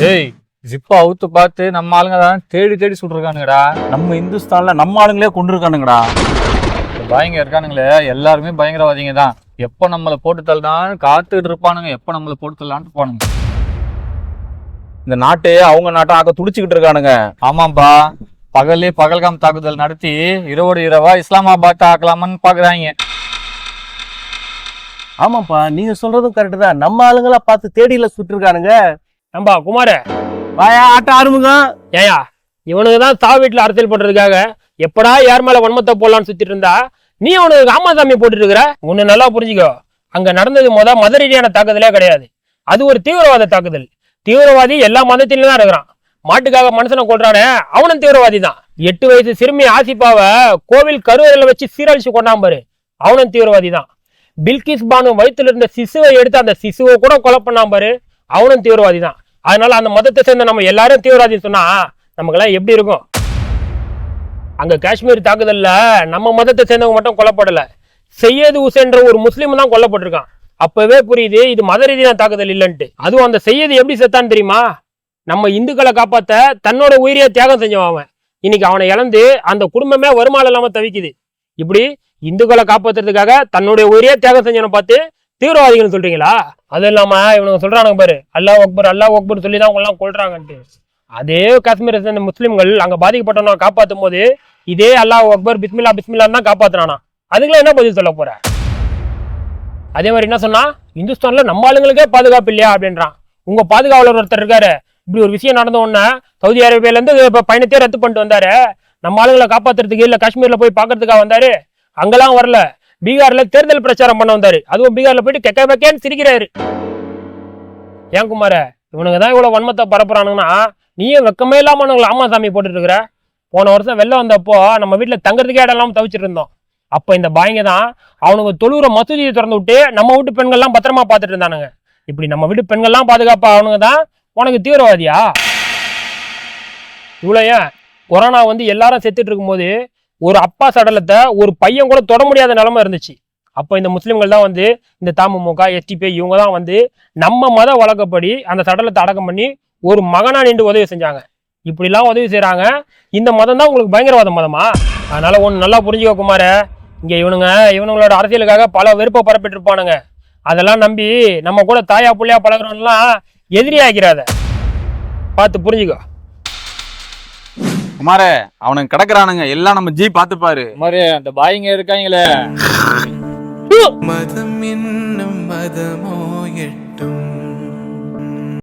ஏய், ஜிப்பா அவுத்து பார்த்து நம்ம ஆளுங்க தான் தேடி தேடி சுட்டுருக்கானுங்கடா. நம்ம இந்துஸ்தான்ல நம்ம ஆளுங்களே கொண்டு இருக்கானுங்கடா. பயங்க இருக்கானுங்களே எல்லாருமே பயங்கரவாதிங்க தான். எப்ப நம்மளை போட்டு தள்ளதான் காத்துட்டு இருப்பானுங்க, எப்ப நம்மளை போட்டு தள்ளலான்ட்டு இருப்பானுங்க. இந்த நாட்டையே அவங்க நாட்டை ஆக்க துடிச்சுக்கிட்டு இருக்கானுங்க. ஆமாம்பா, பகல்லே பகல்காம் தாக்குதல் நடத்தி இரவோடு இரவா இஸ்லாமாபாத் ஆக்கலாமான்னு பாக்குறாங்க. ஆமாப்பா, நீங்க சொல்றதும் கரெக்ட் தான். நம்ம ஆளுங்களா பார்த்து தேடியில சுட்டு இருக்கானுங்க. நம்பா குமார வாயா ஆட்ட ஆரம்பிக்கும். ஏயா இவனுக்கு தான் தா வீட்டுல அரசியல் பண்றதுக்காக எப்படா யார் மேல வன்மத்தை போடலான்னு சுத்திட்டு இருந்தா நீ அவனுக்கு ராமசாமி போட்டுட்டு இருக்கிற. ஒண்ணு நல்லா புரிஞ்சுக்கோ, அங்க நடந்தது மத ரீதியான தாக்குதலே கிடையாது. அது ஒரு தீவிரவாத தாக்குதல். தீவிரவாதி எல்லா மதத்திலும் தான் இருக்கிறான். மாட்டுக்காக மனுஷனை கொள்றானே அவனும் தீவிரவாதி தான். 8 வயசு சிறுமி ஆசிபாவை கோவில் கருவறையில வச்சு சீரழிச்சு கொண்டாம்பாரு, அவனும் தீவிரவாதி தான். பில்கிஸ் பானு வயிற்றுல இருந்த சிசுவை எடுத்து அந்த சிசுவை கூட கொலை பண்ணாம்பாரு, அவனும் தீவிரவாதி தான். அதனால அந்த மதத்தை சேர்ந்த நம்ம எல்லாரும் தீவிரவாதின்னு சொன்னா நமக்கெல்லாம் எப்படி இருக்கும்? அங்க காஷ்மீர் தாக்குதல்ல நம்ம மதத்தை சேர்ந்தவங்க மட்டும் கொல்லப்படல, சையது ஹுசேன்ற ஒரு முஸ்லீம் தான் கொல்லப்பட்டிருக்கான். அப்பவே புரியுது இது மத ரீதியான தாக்குதல் இல்லைன்ட்டு. அதுவும் அந்த சையது எப்படி செத்தான்னு தெரியுமா? நம்ம இந்துக்களை காப்பாத்த தன்னோட உயிரியை தியாகம் செஞ்சவன். இன்னைக்கு அவனை இழந்து அந்த குடும்பமே வருமானம் இல்லாம தவிக்குது. இப்படி இந்துக்களை காப்பாத்துறதுக்காக தன்னுடைய உயிரியை தியாகம் செஞ்சவனை பார்த்து தீவிரவாதிகள்னு சொல்றீங்களா? அது இல்லாம இவனுங்க சொல்றானுங்க பாரு, அல்லாஹ் அக்பர் அல்லாஹ் அக்பர் சொல்லி தான் அவங்க எல்லாம் கொள்றாங்கன்ட்டு. அதே காஷ்மீரை சேர்ந்த முஸ்லிம்கள் அங்க பாதிக்கப்பட்டவனை காப்பாற்றும் போது இதே அல்லாஹ் அக்பர் பிஸ்மில்லா பிஸ்மில்லான்னு தான் காப்பாத்துறானா. அதுக்கெல்லாம் என்ன பதில் சொல்ல போற? அதே மாதிரி என்ன சொன்னா, இந்துஸ்தான்ல நம்ம ஆளுங்களுக்கே பாதுகாப்பு இல்லையா அப்படின்றான். உங்க பாதுகாவலர் ஒருத்தர் இருக்காரு, இப்படி ஒரு விஷயம் நடந்த உடனே சவுதி அரேபியால இருந்து பயணத்தையே ரத்து பண்ணிட்டு வந்தாரு. நம்ம ஆளுங்களை காப்பாத்துறதுக்கு இல்ல காஷ்மீர்ல போய் பாக்குறதுக்காக வந்தாரு. அங்கெல்லாம் வரல, பீகார்ல தேர்தல் பிரச்சாரம் பண்ண வந்தாரு. அதுவும் பீகார்ல போயிட்டு கெக்க வெக்கேன்னு சிரிக்கிறாரு. ஏன் குமார, இவனுங்க தான் இவ்வளவு வன்மத்தை பரப்புறானுங்கன்னா நீயும் வெக்கமே இல்லாம ஆமா சாமி போட்டுட்டு இருக்கிற. போன வருஷம் வெள்ளம் வந்தப்போ நம்ம வீட்டுல தங்கறதுக்கே இடம் இல்லாம தவிச்சிட்டு இருந்தோம். அப்ப இந்த பாய்ங்க தான் அவனுங்க தொழுகிற மசூதியை திறந்து விட்டு நம்ம வீட்டு பெண்கள்லாம் பத்திரமா பார்த்துட்டு இருந்தானுங்க. இப்படி நம்ம வீட்டு பெண்கள்லாம் பாதுகாப்பா அவனுங்க தான் உனக்கு தீவிரவாதியா? இவ்வளவு ஏன் கொரோனா வந்து எல்லாரும் செத்துட்டு இருக்கும்போது ஒரு அப்பா சடலத்தை ஒரு பையன் கூட தொட முடியாத நிலைமை இருந்துச்சு. அப்போ இந்த முஸ்லிம்கள் தான் வந்து இந்த தமுமுக எஸ்டிபி இவங்க தான் வந்து நம்ம மத வழக்கப்படி அந்த சடலத்தை அடக்கம் பண்ணி ஒரு மகனா நின்று உதவி செஞ்சாங்க. இப்படிலாம் உதவி செய்யறாங்க. இந்த மதம் தான் உங்களுக்கு பயங்கரவாத மதமா? அதனால ஒன்று நல்லா புரிஞ்சுக்க குமார, இங்க இவனுங்களோட அரசியலுக்காக பல வெறுப்பை பரப்பிட்டு இருப்பானுங்க. அதெல்லாம் நம்பி நம்ம கூட தாயா புள்ளையா பழகிறோம்லாம் எதிரி ஆகிறாத, பார்த்து புரிஞ்சுக்கோ. குமாரே, அவனுக்கு கிடக்குறானுங்க எல்லாம் நம்ம ஜி பாத்துப்பாரு. மாதிரி அந்த பாய்ங்க இருக்காங்களே, மதம் என்னும் மதமோ எட்டும்